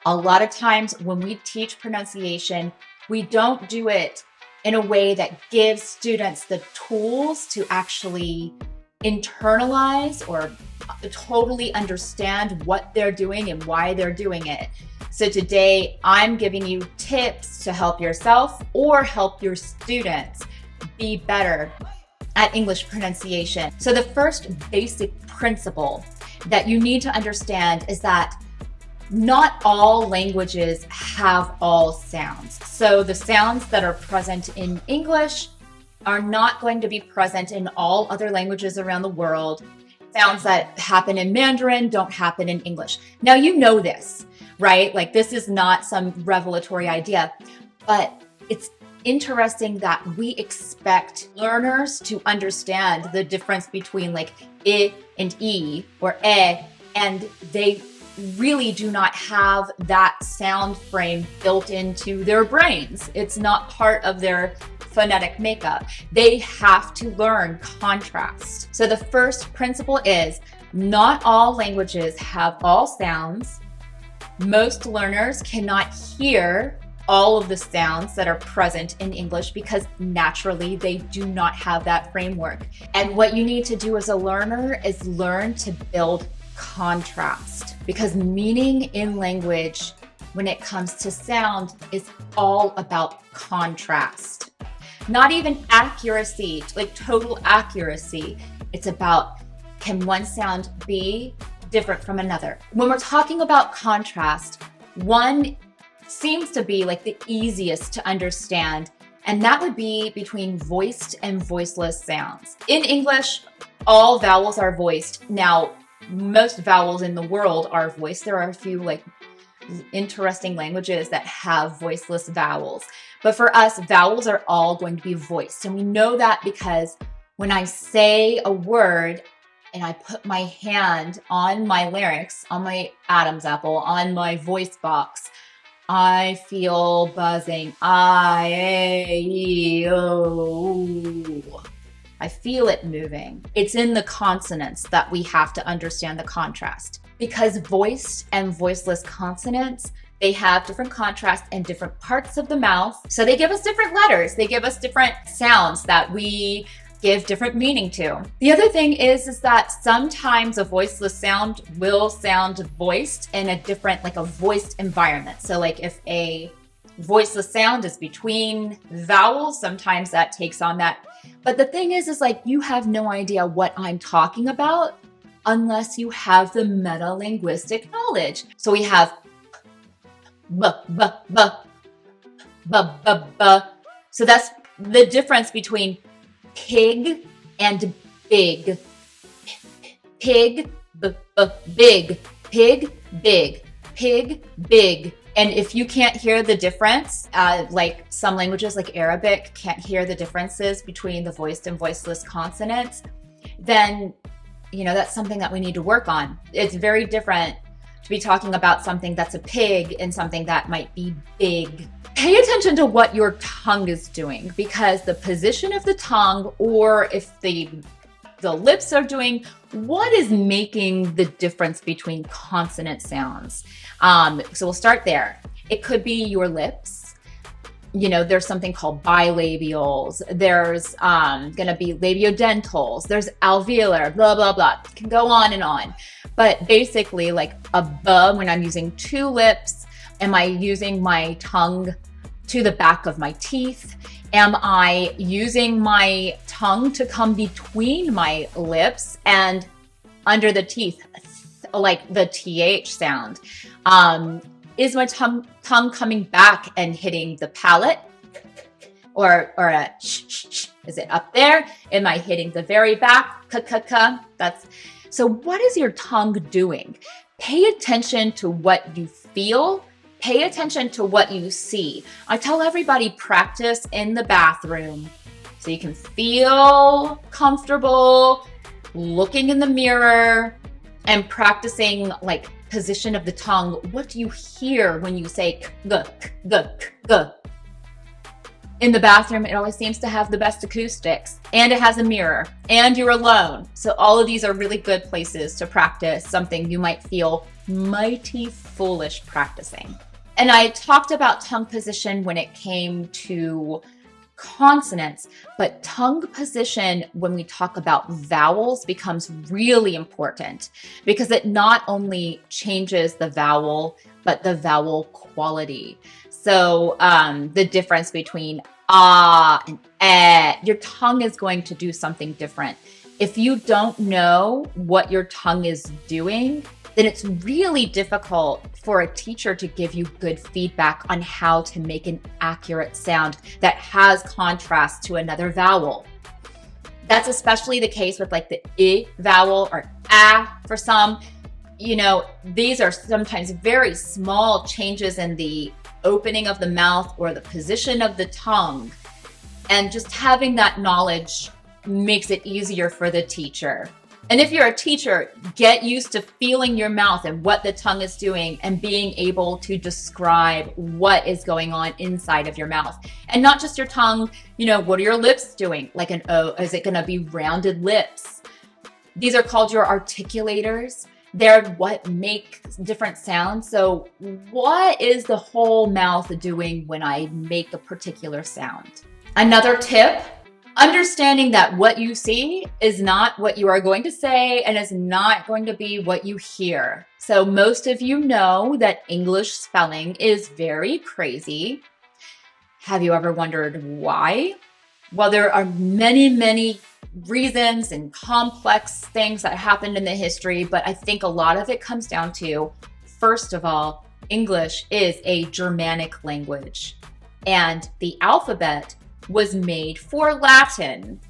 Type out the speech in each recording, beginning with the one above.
A lot of times when we teach pronunciation, we don't do it in a way that gives students the tools to actually internalize or totally understand what they're doing and why they're doing it. So today I'm giving you tips to help yourself or help your students be better at English pronunciation. So the first basic principle that you need to understand is that not all languages have all sounds. So the sounds that are present in English are not going to be present in all other languages around the world. Sounds that happen in Mandarin don't happen in English. Now you know this, right? Like this is not some revelatory idea, but it's interesting that we expect learners to understand the difference between like I and E or E, and they really do not have that sound frame built into their brains. It's not part of their phonetic makeup. They have to learn contrast. So the first principle is not all languages have all sounds. Most learners cannot hear all of the sounds that are present in English because naturally they do not have that framework. And what you need to do as a learner is learn to build contrast, because meaning in language when it comes to sound is all about contrast. Not even accuracy, like total accuracy. It's about, can one sound be different from another? When we're talking about contrast, one seems to be like the easiest to understand, and that would be between voiced and voiceless sounds. In English, all vowels are voiced. Now, most vowels in the world are voiced. There are a few like interesting languages that have voiceless vowels. But for us, vowels are all going to be voiced. And we know that because when I say a word and I put my hand on my larynx, on my Adam's apple, on my voice box, I feel buzzing. I, A, E, O. I feel it moving. It's in the consonants that we have to understand the contrast, because voiced and voiceless consonants, they have different contrast in different parts of the mouth. So they give us different letters. They give us different sounds that we give different meaning to. The other thing is that sometimes a voiceless sound will sound voiced in a different, like a voiced environment. So like if a voiceless sound is between vowels, sometimes that takes on that. But the thing is like you have no idea what I'm talking about unless you have the meta-linguistic knowledge. So we have b, b, b, b, b, b. So that's the difference between pig and big. Pig, b, b, big. Pig, big. Pig, big. And if you can't hear the difference, like some languages like Arabic can't hear the differences between the voiced and voiceless consonants, then, you know, that's something that we need to work on. It's very different to be talking about something that's a pig and something that might be big. Pay attention to what your tongue is doing, because the position of the tongue, or if the lips are doing, what is making the difference between consonant sounds? So we'll start there. It could be your lips. You know, there's something called bilabials. There's gonna be labiodentals. There's alveolar, blah, blah, blah. It can go on and on. But basically like a b, when I'm using two lips, am I using my tongue to the back of my teeth? Am I using my tongue to come between my lips and under the teeth, like the TH sound? Is my tongue coming back and hitting the palate? Or a sh, sh, sh? Is it up there? Am I hitting the very back? K, k, k? So what is your tongue doing? Pay attention to what you feel. Pay attention to what you see. I tell everybody, practice in the bathroom so you can feel comfortable looking in the mirror and practicing like position of the tongue. What do you hear when you say g, g, g, g? In the bathroom, it always seems to have the best acoustics, and it has a mirror, and you're alone. So all of these are really good places to practice something you might feel mighty foolish practicing. And I talked about tongue position when it came to consonants, but tongue position when we talk about vowels becomes really important because it not only changes the vowel, but the vowel quality. So the difference between ah and eh, your tongue is going to do something different. If you don't know what your tongue is doing, then it's really difficult for a teacher to give you good feedback on how to make an accurate sound that has contrast to another vowel. That's especially the case with like the I vowel or ah for some. You know, these are sometimes very small changes in the opening of the mouth or the position of the tongue. And just having that knowledge makes it easier for the teacher. And if you're a teacher, get used to feeling your mouth and what the tongue is doing and being able to describe what is going on inside of your mouth. And not just your tongue, you know, what are your lips doing? Like an O, is it going to be rounded lips? These are called your articulators. They're what make different sounds. So what is the whole mouth doing when I make a particular sound? Another tip, understanding that what you see is not what you are going to say and is not going to be what you hear. So most of you know that English spelling is very crazy. Have you ever wondered why? Well, there are many reasons and complex things that happened in the history, but I think a lot of it comes down to, first of all, English is a Germanic language, and the alphabet was made for Latin,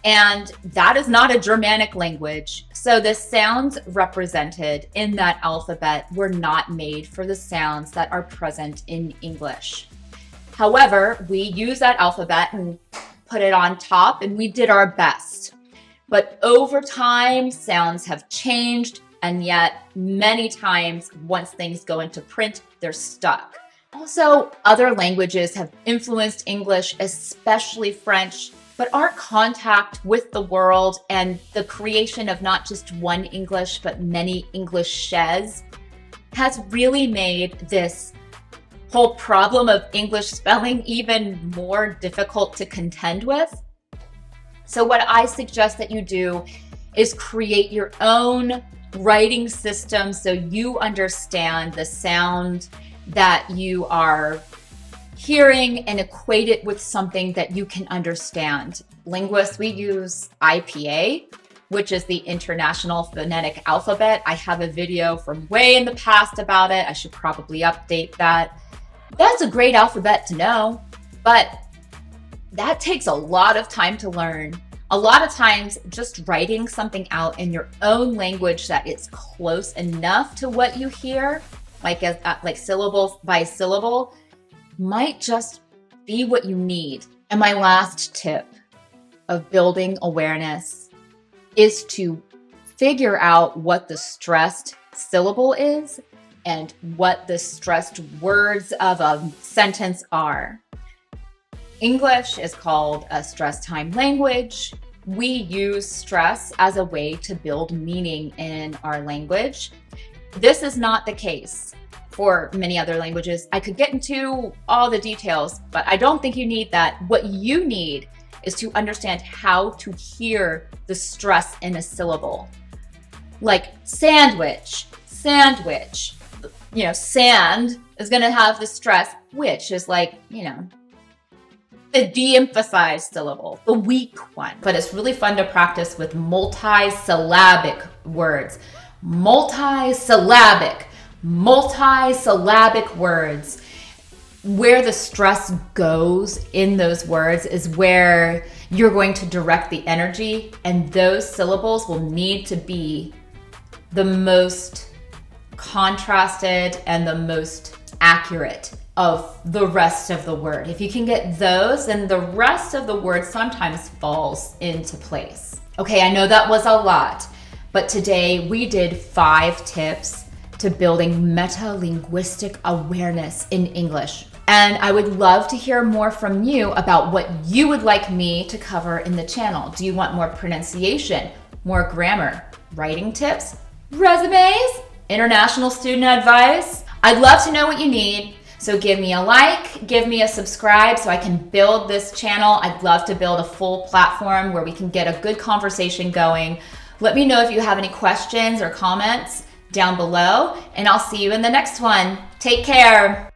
and that is not a Germanic language. So the sounds represented in that alphabet were not made for the sounds that are present in English. However, we use that alphabet and put it on top, and we did our best. But over time, sounds have changed, and yet many times, once things go into print, they're stuck. Also, other languages have influenced English, especially French, but our contact with the world and the creation of not just one English, but many Englishes has really made this whole problem of English spelling even more difficult to contend with. So what I suggest that you do is create your own writing system so you understand the sound that you are hearing and equate it with something that you can understand. Linguists, we use IPA, which is the International Phonetic Alphabet. I have a video from way in the past about it. I should probably update that. That's a great alphabet to know, but that takes a lot of time to learn. A lot of times, just writing something out in your own language that is close enough to what you hear, like syllable by syllable, might just be what you need. And my last tip of building awareness is to figure out what the stressed syllable is and what the stressed words of a sentence are. English is called a stress time language. We use stress as a way to build meaning in our language. This is not the case for many other languages. I could get into all the details, but I don't think you need that. What you need is to understand how to hear the stress in a syllable. Like sandwich. You know, sand is going to have the stress, which is like, you know, the de-emphasized syllable, the weak one. But it's really fun to practice with multisyllabic words. Multisyllabic words. Where the stress goes in those words is where you're going to direct the energy, and those syllables will need to be the most contrasted and the most accurate of the rest of the word. If you can get those, then the rest of the word sometimes falls into place. Okay, I know that was a lot, but today we did 5 tips to building meta-linguistic awareness in English. And I would love to hear more from you about what you would like me to cover in the channel. Do you want more pronunciation, more grammar, writing tips, resumes, international student advice? I'd love to know what you need. So give me a like, give me a subscribe so I can build this channel. I'd love to build a full platform where we can get a good conversation going. Let me know if you have any questions or comments down below, and I'll see you in the next one. Take care.